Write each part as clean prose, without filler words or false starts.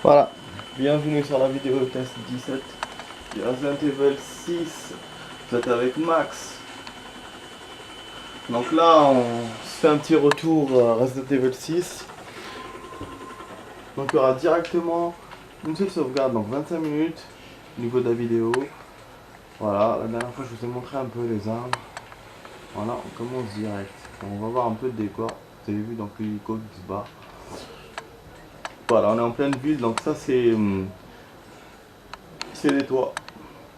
Voilà, bienvenue sur la vidéo test 17 du Resident Evil 6. Vous êtes avec Max. Donc là, on se fait un petit retour Resident Evil 6. Donc il y aura directement une seule sauvegarde, donc 25 minutes au niveau de la vidéo. Voilà, la dernière fois je vous ai montré un peu les armes. Voilà, on commence direct. On va voir un peu le décor. Vous avez vu donc l'hélico qui se bat. Voilà, on est en pleine ville, donc ça c'est les toits.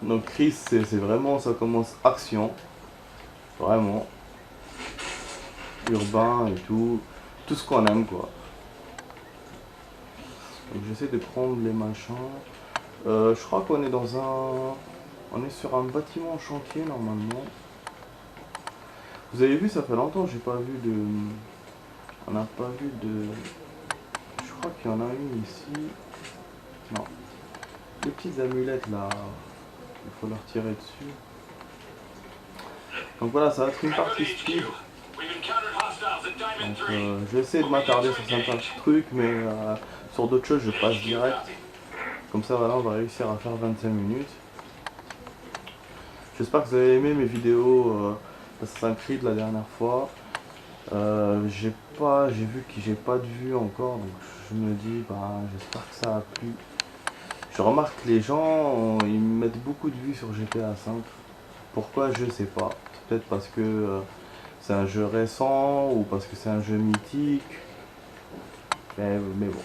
Donc Chris, c'est vraiment, ça commence action. Vraiment. Urbain et tout. Tout ce qu'on aime quoi. Donc j'essaie de prendre les machins. Je crois qu'on est dans un... On est sur un bâtiment en chantier normalement. Vous avez vu, ça fait longtemps que j'ai pas vu de... On n'a pas vu de... Je crois qu'il y en a une ici. Non. Les petites amulettes là. Il faut leur tirer dessus. Donc voilà, ça va être une partie speed. Donc je vais essayer de m'attarder sur certains trucs, mais sur d'autres choses je passe direct. Comme ça voilà, on va réussir à faire 25 minutes. J'espère que vous avez aimé mes vidéos Assassin's Creed la dernière fois. J'ai vu que j'ai pas de vues encore, donc je me dis bah j'espère que ça a plu. Je remarque que les gens ils mettent beaucoup de vues sur GTA V. Pourquoi je sais pas. Peut-être parce que c'est un jeu récent ou parce que c'est un jeu mythique. Mais bon.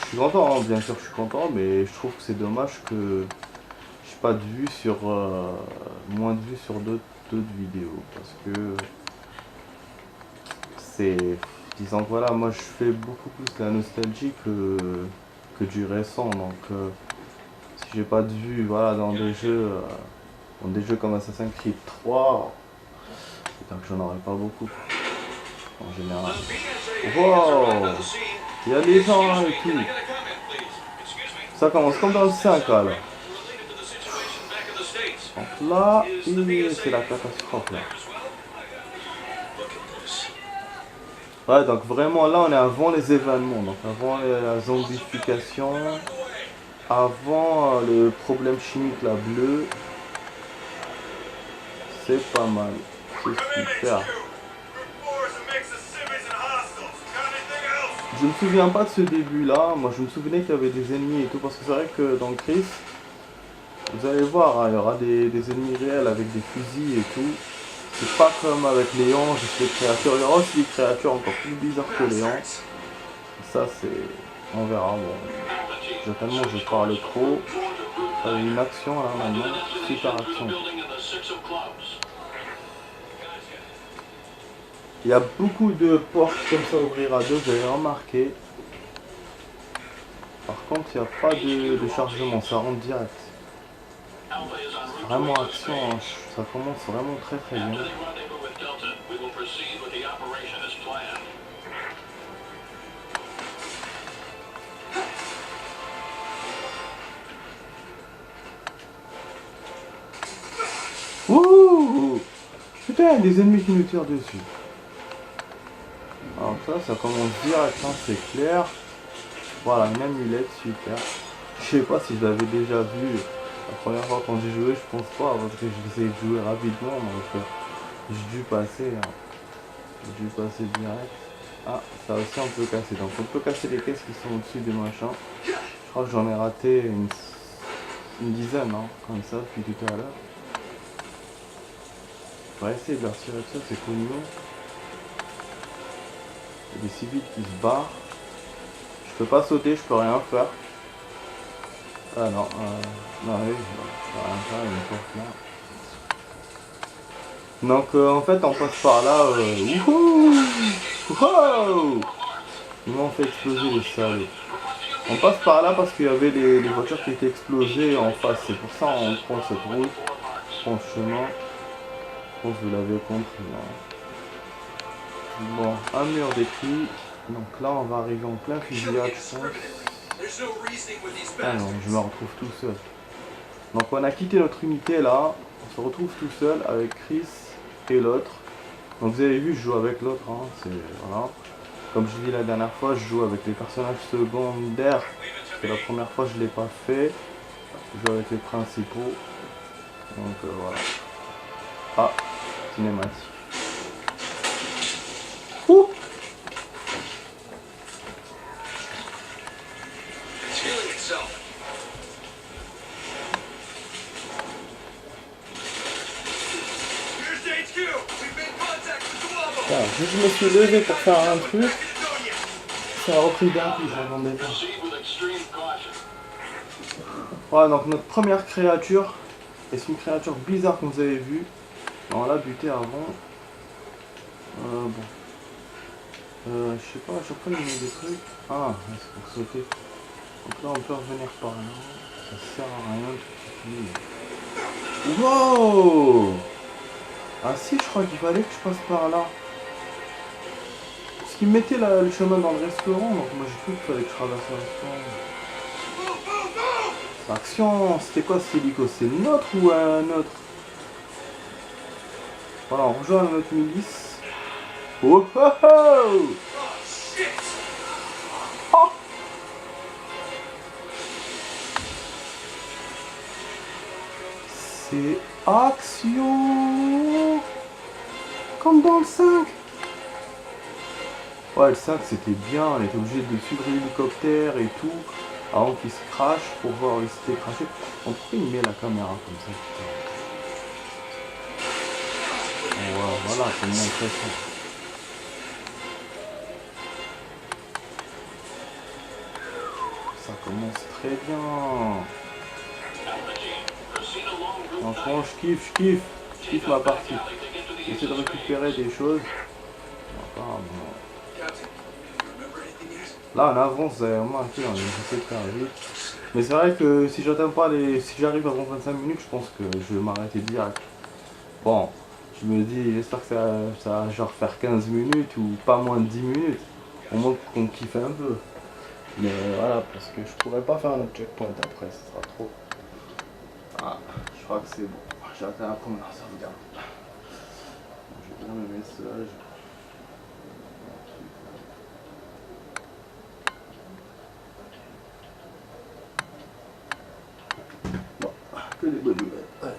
Je suis content, hein, bien sûr je suis content, mais je trouve que c'est dommage que j'ai pas de vues sur moins de vues sur d'autres vidéos, parce que c'est, disons que voilà, moi je fais beaucoup plus la nostalgie que du récent, donc si j'ai pas de vues voilà dans des jeux comme Assassin's Creed 3, c'est que j'en aurais pas beaucoup en général. Wow, il y a des gens là et tout. Ça commence comme dans le 5 là. Donc là, c'est la catastrophe là. Ouais, donc vraiment là on est avant les événements, donc avant la zombification, avant le problème chimique la bleue. C'est pas mal, c'est super. Je me souviens pas de ce début là, moi je me souvenais qu'il y avait des ennemis et tout, parce que c'est vrai que dans Chris, vous allez voir, hein, il y aura des ennemis réels avec des fusils et tout. C'est pas comme avec les anges, les créatures. Il y aura aussi des créatures encore plus bizarres que les anges. Ça c'est... On verra. Bon. Tellement je parle trop. Ça a une action là maintenant. Super action. Il y a beaucoup de portes comme ça à ouvrir à deux, vous avez remarqué. Par contre il n'y a pas de chargement, ça rentre direct. Vraiment action, hein. Ça commence vraiment très bien. Ouh! Putain, il y a des ennemis qui nous tirent dessus. Alors ça commence direct, hein, c'est clair. Voilà, une amulette, super. Je sais pas si je l'avais déjà vu la première fois quand j'ai joué, je pense pas, parce que j'essayais de jouer rapidement, donc j'ai dû passer, hein. J'ai dû passer direct. Ah, ça aussi on peut casser, donc on peut casser les caisses qui sont au-dessus des machins. Je crois que j'en ai raté une dizaine, hein, comme ça, depuis tout à l'heure. On va essayer de leur tirer ça, c'est cool. Il y a des civils qui se barrent. Je peux pas sauter, je peux rien faire. Ah non, non oui, je peux rien faire, il y a une porte là. Donc en fait on passe par là. Wouhou! Wow! Ils m'ont fait exploser les salauds. On passe par là parce qu'il y avait les voitures qui étaient explosées en face. C'est pour ça on prend cette route, on prend ce chemin. Je pense que vous l'avez compris. Hein. Bon, un mur détruit. Donc là on va arriver en plein fusillade, je pense. Ah non, je me retrouve tout seul. Donc on a quitté notre unité là. On se retrouve tout seul avec Chris et l'autre. Donc vous avez vu, je joue avec l'autre. Hein, c'est voilà. Comme je dis la dernière fois, je joue avec les personnages secondaires. C'est la première fois que je ne l'ai pas fait. Je joue avec les principaux. Donc voilà. Ah, cinématique. Ouh. Putain, je me suis levé pour faire un truc. Ça a repris d'un coup, je m'attendais pas. Voilà, donc notre première créature. Et c'est une créature bizarre que vous avez vue. On l'a buté avant. Bon. Je sais pas, à chaque fois il met des trucs. Ah, c'est pour sauter. Donc là on peut revenir par là. Ça sert à rien. Wow! Ah si, je crois qu'il fallait que je passe par là. Parce qu'il mettait le chemin dans le restaurant, donc moi j'ai cru qu'il fallait que je traverse le restaurant. Action, c'était quoi ce hélico? C'est notre ou un autre? Voilà, on rejoint notre milice. Oh oh oh! Oh! C'est action! Comme dans le 5! Ouais, le 5 c'était bien, on était obligé de suivre l'hélicoptère et tout, avant qu'il se crache pour voir où il s'était craché. On pourrait y mettre la caméra comme ça, putain. Ouais, voilà, c'est mon impression. Ça commence très bien. Franchement, je kiffe ma partie. J'essaie de récupérer des choses. Là, on avance, vous avez remarqué, on essaie de faire vite. Mais c'est vrai que si j'atteins pas les. Si j'arrive avant 25 minutes, je pense que je vais m'arrêter direct. Bon, je me dis, j'espère que ça va genre faire 15 minutes ou pas moins de 10 minutes. Au moins pour qu'on kiffe un peu. Mais voilà, parce que je pourrais pas faire un autre checkpoint après, ce sera trop. Ah, je crois que c'est bon. J'ai atteint la première sauvegarde. Je vais bien le message. Bon, que des bonnes nouvelles. Ouais.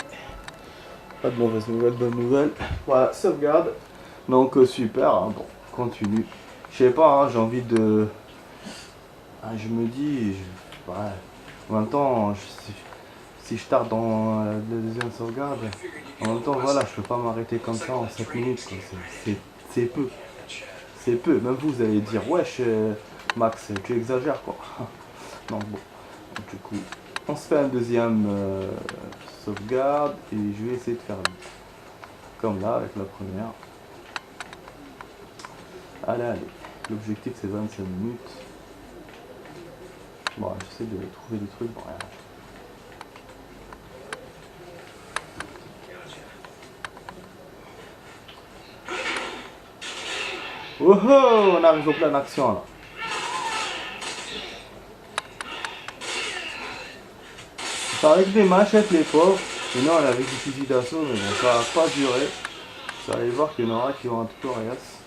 Pas de mauvaises nouvelles, bonnes nouvelles. Voilà, sauvegarde. Donc super, hein, bon, continue. Je sais pas, hein, j'ai envie de. Ah, je me dis. Ouais. En même temps, si je tarde dans la deuxième sauvegarde, en même temps, voilà, je peux pas m'arrêter comme ça en 7 minutes. C'est peu. C'est peu. Même vous allez dire, wesh, Max, tu exagères quoi. Non, bon. Du coup, on se fait un deuxième sauvegarde et je vais essayer de faire vite. Comme là, avec la première. Allez, allez. L'objectif c'est 25 minutes. Bon, j'essaie de trouver des trucs. Bon, rien. Oh oh, on arrive au plein d'action là. C'est avec des machettes les pauvres. Et non, on avait des fusils d'assaut, mais bon, ça va pas durer. Vous allez voir qu'il y en aura qui vont être coriaces.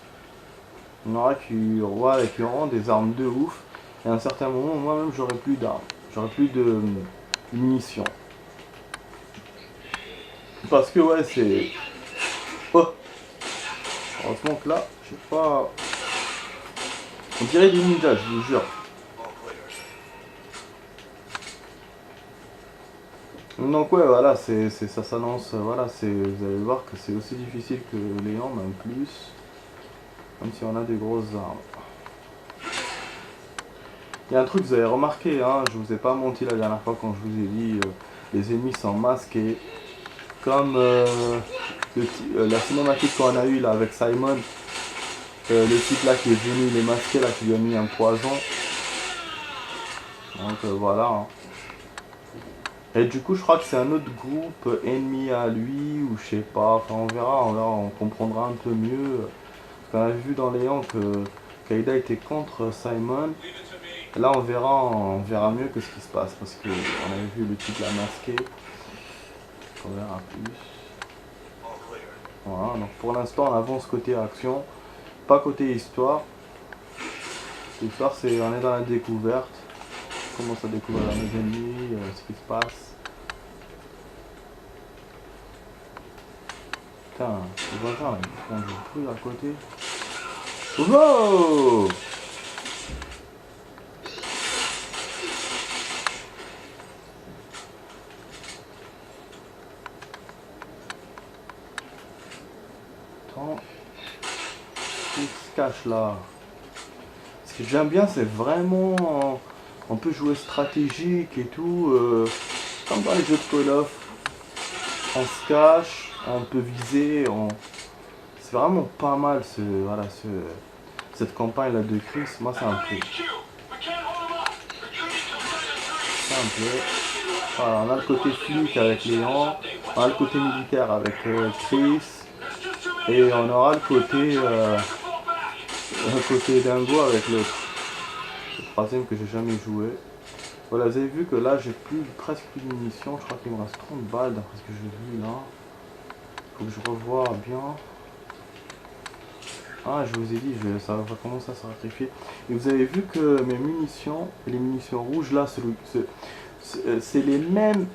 Il y en aura qui auront des armes de ouf. Et à un certain moment, moi-même, j'aurai plus d'armes. J'aurai plus de munitions. Parce que ouais, c'est... Oh! Heureusement que là, je sais pas... On dirait des ninjas, je vous jure. Donc ouais, voilà, ça s'annonce, voilà, vous allez voir que c'est aussi difficile que Léon, même plus. Même si on a des grosses armes. Il y a un truc que vous avez remarqué, hein, je vous ai pas menti la dernière fois quand je vous ai dit les ennemis sont masqués. Comme la cinématique qu'on a eue là avec Simon, le type là qui est venu, il est masqué là, qui lui a mis un poison. Donc voilà. Hein. Et du coup je crois que c'est un autre groupe ennemi à lui, ou je sais pas, enfin on verra, on comprendra un peu mieux. Parce qu'on avait vu dans Léon que Kaïda était contre Simon. Là on verra mieux que ce qui se passe, parce qu'on avait vu le type là masqué. On verra plus. Voilà, donc pour l'instant on avance côté action, pas côté histoire. L'histoire, c'est on est dans la découverte. On commence à découvrir nos ennemis, ce qui se passe. Putain, les voisins là, ils font du bruit à côté. Wow! Attends. Qui se cache là? Ce que j'aime bien, c'est vraiment... On peut jouer stratégique et tout. Comme dans les jeux de Call of. On se cache, on peut viser. C'est vraiment pas mal voilà, cette campagne là de Chris. Moi, ça me plaît. Ça me plaît. Voilà, on a le côté flic avec Léon. On a le côté militaire avec Chris. Et on aura le côté dingo avec l'autre. Le troisième que j'ai jamais joué. Voilà, vous avez vu que là j'ai presque plus de munitions. Je crois qu'il me reste 30 balles d'après ce que j'ai vu là. Faut que je revoie bien. Ah, je vous ai dit, ça va commencer à se rectifier. Et vous avez vu que mes munitions, les munitions rouges là, c'est les mêmes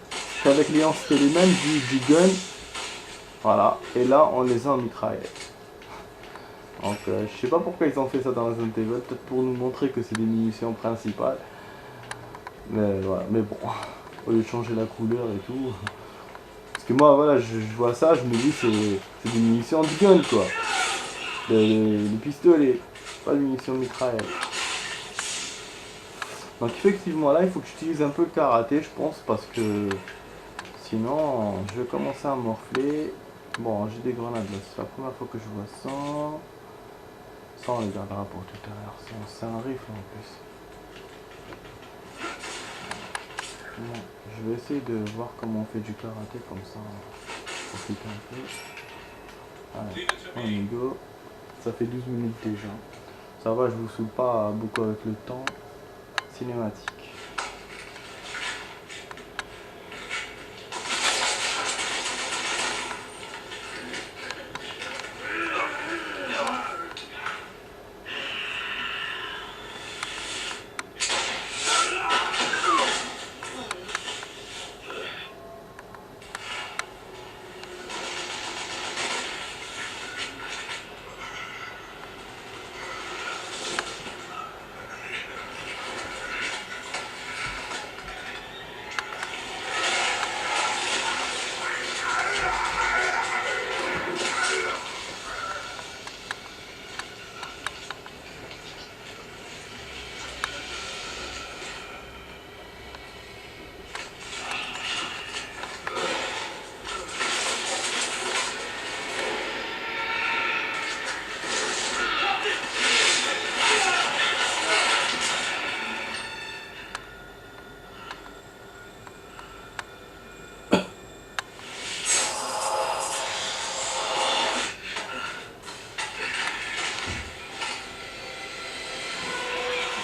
qu'avec les c'était les mêmes du gun. Voilà, et là on les a en mitraillette. Donc je sais pas pourquoi ils ont fait ça dans Resident Evil, peut-être pour nous montrer que c'est des munitions principales. Mais voilà, mais bon, au lieu de changer la couleur et tout. Parce que moi voilà, je vois ça, je me dis c'est des munitions de gun quoi. Les pistolets, pas de munitions de mitraillette. Donc effectivement là il faut que j'utilise un peu le karaté je pense parce que sinon je vais commencer à morfler. Bon j'ai des grenades là, c'est la première fois que je vois ça. Ça on les gardera pour tout à l'heure, c'est un rifle en plus. Bon, je vais essayer de voir comment on fait du karaté comme ça. On profite un peu. Allez, on y go. Ça fait 12 minutes déjà. Ça va, je vous saoule pas beaucoup avec le temps. Cinématique.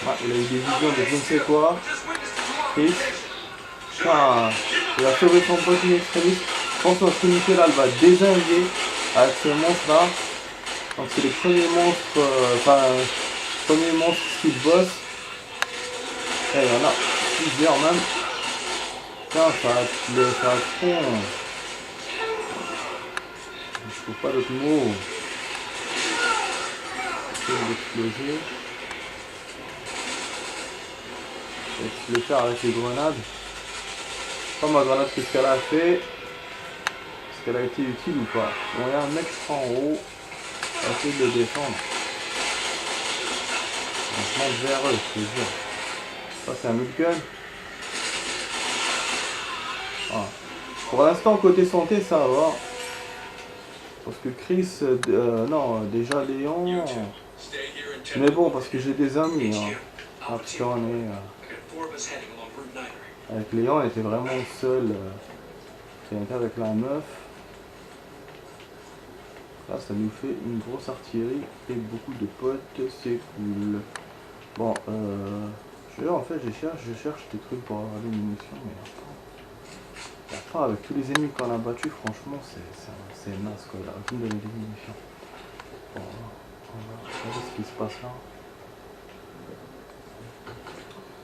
Ah, il a eu des visions de je ne sais quoi. Et il a sauvé son pote extrémiste. Je pense que cette unité là elle va désinguer avec ce monstre là. Donc c'est les premiers monstres, premier monstre qui boss. Et il y en a plusieurs même. Putain, ça a trop. Je trouve pas d'autres mots. Je vais l'exploser. Je vais le faire avec les grenades. Pas ma grenade, qu'est-ce qu'elle a fait? Est-ce qu'elle a été utile ou pas? Bon, il y a un mec en haut. On va essayer de le défendre. On se monte vers eux, je te jure. Ça, c'est un multigun. Voilà. Pour l'instant, côté santé, ça va. Parce que Chris, non, déjà Léon. Mais bon, parce que j'ai des amis. Hein. Ah, parce qu'on est. Avec Léon, elle était vraiment seule. Elle était avec la meuf. Là, ça nous fait une grosse artillerie et beaucoup de potes. C'est cool. Bon, en fait, je cherche des trucs pour avoir des munitions, mais enfin, avec tous les ennemis qu'on a battus, franchement, c'est naze quoi. Il a aucune de des munitions. Bon, on va regarder ce qui se passe là.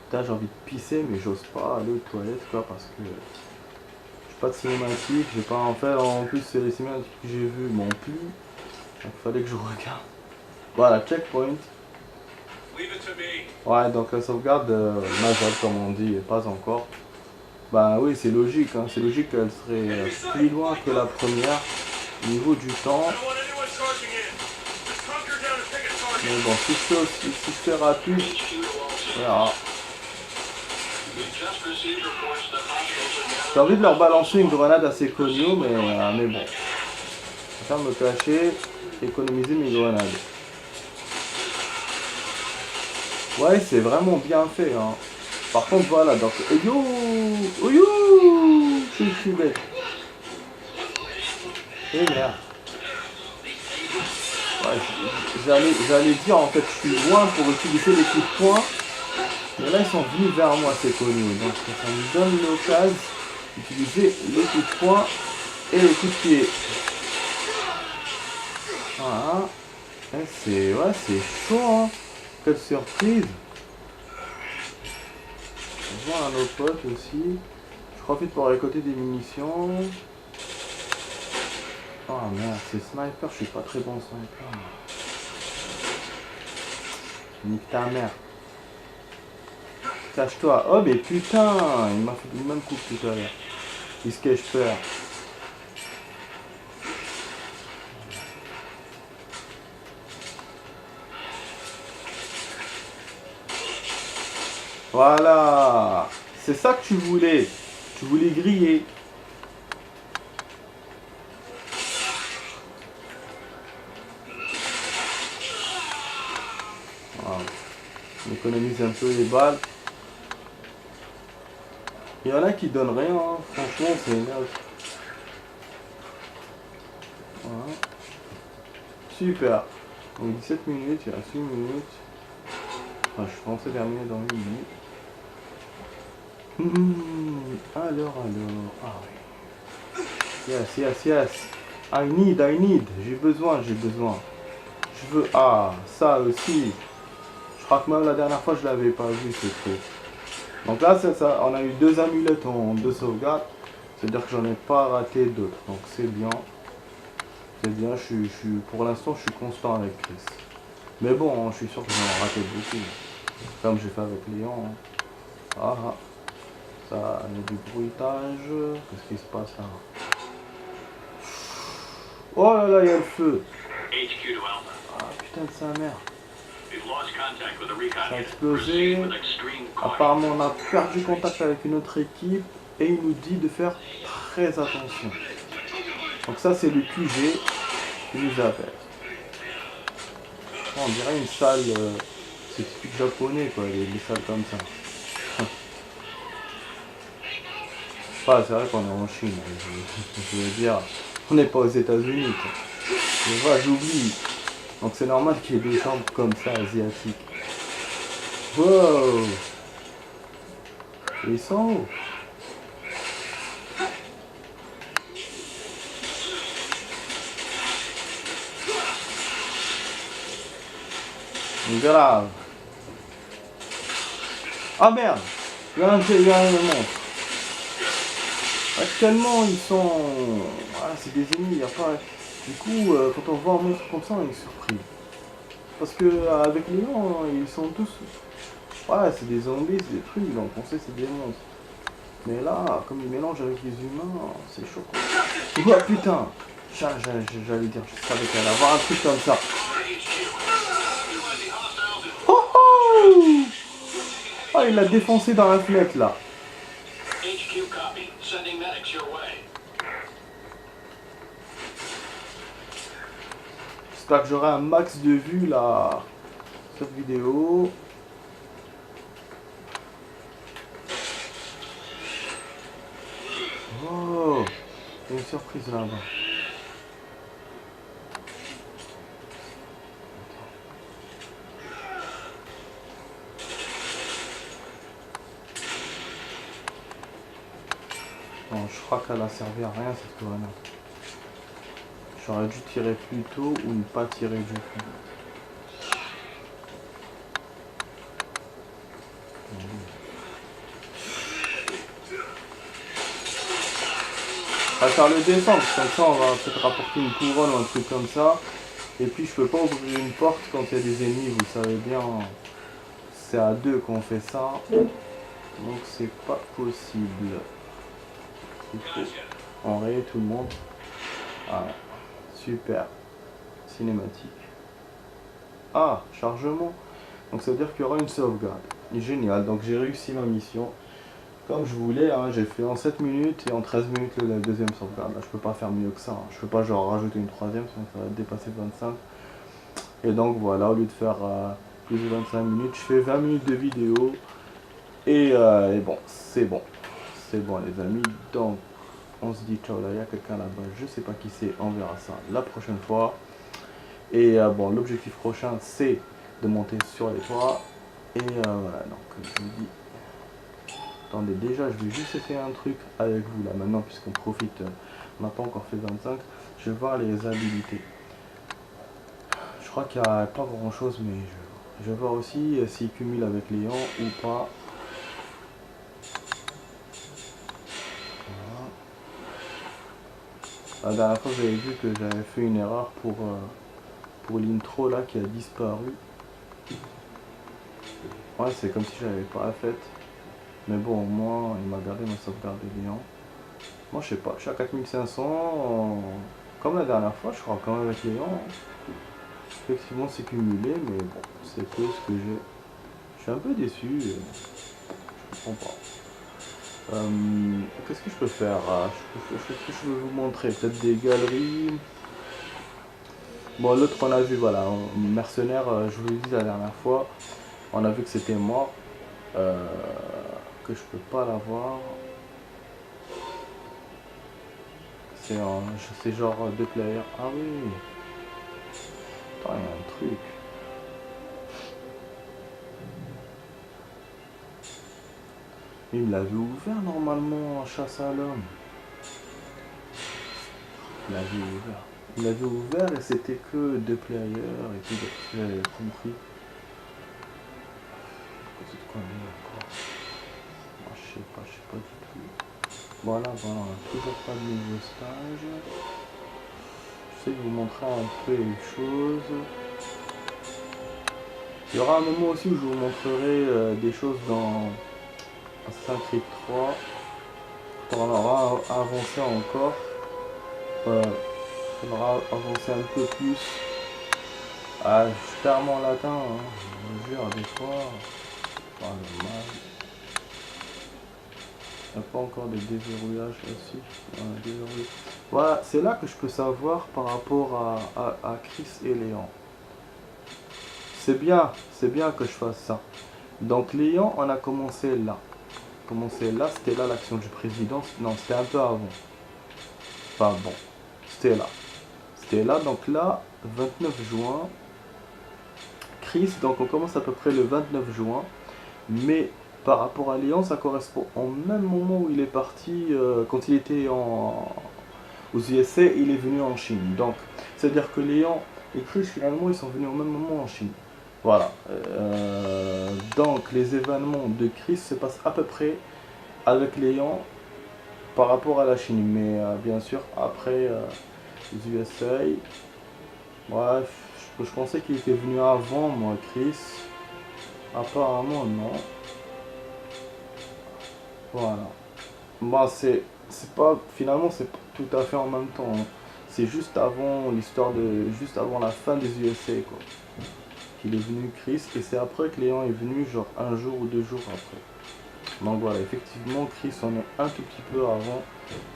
Putain, j'ai envie de pisser, mais j'ose pas aller aux toilettes, quoi, parce que j'ai pas de cinématique, j'ai pas en fait, en plus, c'est les cinématiques que j'ai vues m'ont plu, donc fallait que je regarde. Voilà, checkpoint. Ouais, donc la sauvegarde majeure, comme on dit, et pas encore. Bah oui, c'est logique, hein, c'est logique qu'elle serait plus loin que la première, au niveau du temps. Mais bon, si je fais rapide, on verra. J'ai envie de leur balancer une grenade assez connue, mais bon. Je vais me cacher, économiser mes grenades. Ouais, c'est vraiment bien fait, hein. Par contre, voilà, donc... Yo, oh yo, je suis bête. Et merde. Ouais, j'allais dire, en fait, je suis loin pour utiliser les coups de poing. Mais là, ils sont venus vers moi, c'est connu. Donc, ça me donne l'occasion d'utiliser les coups de poing et les coups de pied. Voilà. C'est chaud, hein. Quelle surprise. On voit un autre pote aussi. Je profite pour récolter des munitions. Oh merde, c'est sniper, je suis pas très bon sniper. Nique ta mère. Cache-toi. Oh mais putain, il m'a fait le même coup que tout à l'heure. Il se cache peur. Voilà. C'est ça que tu voulais. Tu voulais griller. Voilà. On économise un peu les balles. Il y en a qui donnent rien, hein. Franchement c'est énervant. Voilà. Super. Donc 17 minutes, il reste 1 minute. Enfin, je pensais terminer dans 1 minute. Alors. Ah oui. Yes. I need. J'ai besoin. Je veux. Ah, ça aussi. Je crois que même la dernière fois, je l'avais pas vu, ce truc. Donc là, c'est ça. On a eu 2 amulettes en 2 sauvegardes. C'est-à-dire que j'en ai pas raté d'autres. Donc c'est bien. Pour l'instant, je suis constant avec Chris. Mais bon, je suis sûr que j'en ai raté beaucoup. Comme j'ai fait avec Léon. Ah, ça, il y a du bruitage. Qu'est-ce qui se passe là? Oh là là, il y a le feu. Ah putain de sa mère. Ça a explosé. Apparemment, on a perdu contact avec une autre équipe. Et il nous dit de faire très attention. Donc ça, c'est le QG qui nous appelle. On dirait une salle, c'est typique japonais quoi, les salles comme ça. Enfin, c'est vrai qu'on est en Chine, je veux dire, on n'est pas aux États-Unis. Mais voilà, j'oublie. Donc c'est normal qu'il y ait des chambres comme ça, asiatiques. Wow! Ils sont où? Grave. Ah merde! Il y a un monstre. Actuellement, ils sont... Ah, c'est des ennemis, il n'y a pas... Du coup, quand on voit un monstre comme ça, on est surpris. Parce que avec les gens, ils sont tous... Ouais, c'est des zombies, c'est des trucs, donc on sait que c'est des monstres. Mais là, comme ils mélangent avec les humains, c'est chaud quoi. Oh putain! J'allais dire, je savais qu'il allait avoir un truc comme ça. Oh oh! Ah, il l'a défoncé dans la fenêtre là. J'espère que j'aurai un max de vues là, cette vidéo. Oh, il y a une surprise là-bas. Bon, je crois qu'elle a servi à rien cette grenade. J'aurais dû tirer plus tôt ou ne pas tirer du tout. préfère le descendre, comme ça on va peut-être rapporter une couronne ou un truc comme ça. Et puis je peux pas ouvrir une porte quand il y a des ennemis, vous savez bien. C'est à deux qu'on fait ça. Donc c'est pas possible. Il faut enrayer tout le monde. Ah, super. Cinématique. Ah, chargement. Donc ça veut dire qu'il y aura une sauvegarde. Génial, donc j'ai réussi ma mission. Comme je voulais, hein, j'ai fait en 7 minutes et en 13 minutes la deuxième sauvegarde. Là, je peux pas faire mieux que ça. Hein. Je peux pas genre rajouter une troisième, sinon ça va dépasser 25. Et donc voilà, au lieu de faire plus de 25 minutes, je fais 20 minutes de vidéo. Et bon, c'est bon. C'est bon les amis. Donc on se dit ciao là, il y a quelqu'un là-bas. Je sais pas qui c'est, on verra ça la prochaine fois. Et bon, l'objectif prochain c'est de monter sur les toits. Et voilà, donc je vous dis. Attendez, déjà je vais juste essayer un truc avec vous là maintenant puisqu'on profite, on n'a pas encore fait 25. Je vais voir les habilités. Je crois qu'il n'y a pas grand chose mais je vais voir aussi s'il cumule avec Léon ou pas. Voilà. La dernière fois vous avez vu que j'avais fait une erreur pour l'intro là qui a disparu. Ouais, c'est comme si je l'avais pas faite. Mais bon, au moins il m'a gardé ma sauvegarde de Léon. Moi je sais pas, je suis à 4500, comme la dernière fois je crois quand même avec Léon. Effectivement c'est cumulé mais bon, c'est peu ce que j'ai. Je suis un peu déçu, je comprends pas. Qu'est-ce que je peux faire? Qu'est-ce que je peux vous montrer? Peut-être des galeries. Bon l'autre on a vu, voilà, mercenaire, je vous l'ai dit la dernière fois, on a vu que c'était moi, que je peux pas l'avoir. C'est genre 2 players. Ah oui. Attends, il y a un truc. Il me l'avait ouvert normalement en chasse à l'homme. Il l'avait ouvert. Il l'avait ouvert et c'était que 2 players et tout, j'avais compris. C'est de quoi encore? Moi, je sais pas du tout. Voilà, on n'a toujours pas de nouveau stage. J'essaie de vous montrer un peu les choses. Il y aura un moment aussi où je vous montrerai des choses dans Assassin's Creed 3. On aura avancé encore. On aura avancé un peu plus. Ah, je suis tellement latin, hein. Je vous jure, des fois. Oh, dommage. Il n'y a pas encore de déverrouillage aussi. Voilà, c'est là que je peux savoir par rapport à Chris et Léon. C'est bien que je fasse ça. Donc Léon, on a commencé là. C'était là l'action du président. Non, c'était un peu avant. Enfin bon, c'était là. C'était là, donc là, 29 juin. Chris, donc on commence à peu près le 29 juin. Mais par rapport à Léon, ça correspond au même moment où il est parti, quand il était aux USA, il est venu en Chine. Donc, c'est-à-dire que Léon et Chris, finalement, ils sont venus au même moment en Chine. Voilà. Donc, les événements de Chris se passent à peu près avec Léon par rapport à la Chine. Mais bien sûr, après les USA, bref, je pensais qu'il était venu avant, moi, Chris. Apparemment, non. Voilà. Bah, c'est pas, finalement, c'est pas tout à fait en même temps. Hein. C'est juste avant l'histoire juste avant la fin des USA, quoi. Qu'il est venu Chris, et c'est après que Léon est venu, genre 1 jour ou 2 jours après. Donc voilà, effectivement, Chris en est un tout petit peu avant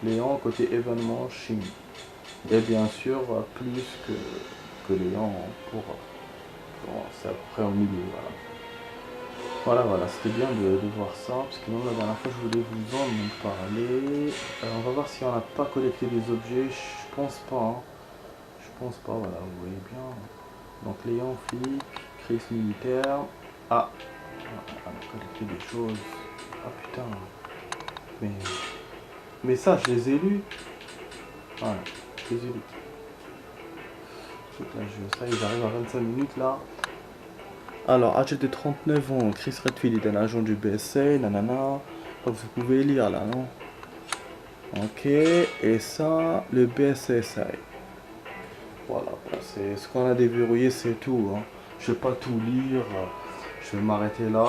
Léon côté événement Chine. Et bien sûr, plus que Léon pour, c'est après au milieu, voilà, c'était bien de voir ça, parce que la dernière fois je voulais vous en parler. On va voir si on n'a pas collecté des objets, je pense pas, hein. Je pense pas, voilà, vous voyez bien. Donc Léon flic, Chris militaire. Ah, on a collecté des choses. Ah putain. Mais ça, je les ai lus. Voilà, je les ai lus. Ça y est, j'arrive à 25 minutes là. Alors, âgé de 39 ans, Chris Redfield est un agent du BSA, nanana. Vous pouvez lire là, non? Ok, et ça, le BSSI. Voilà, bah, c'est ce qu'on a déverrouillé, c'est tout, hein. Je vais pas tout lire, je vais m'arrêter là.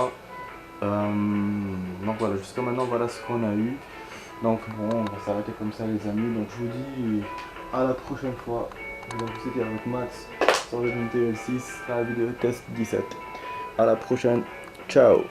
Donc voilà, jusqu'à maintenant, voilà ce qu'on a eu. Donc bon, on va s'arrêter comme ça les amis. Donc je vous dis à la prochaine fois. Donc c'était avec Max sur le TL6, la vidéo test 17. À la prochaine, ciao.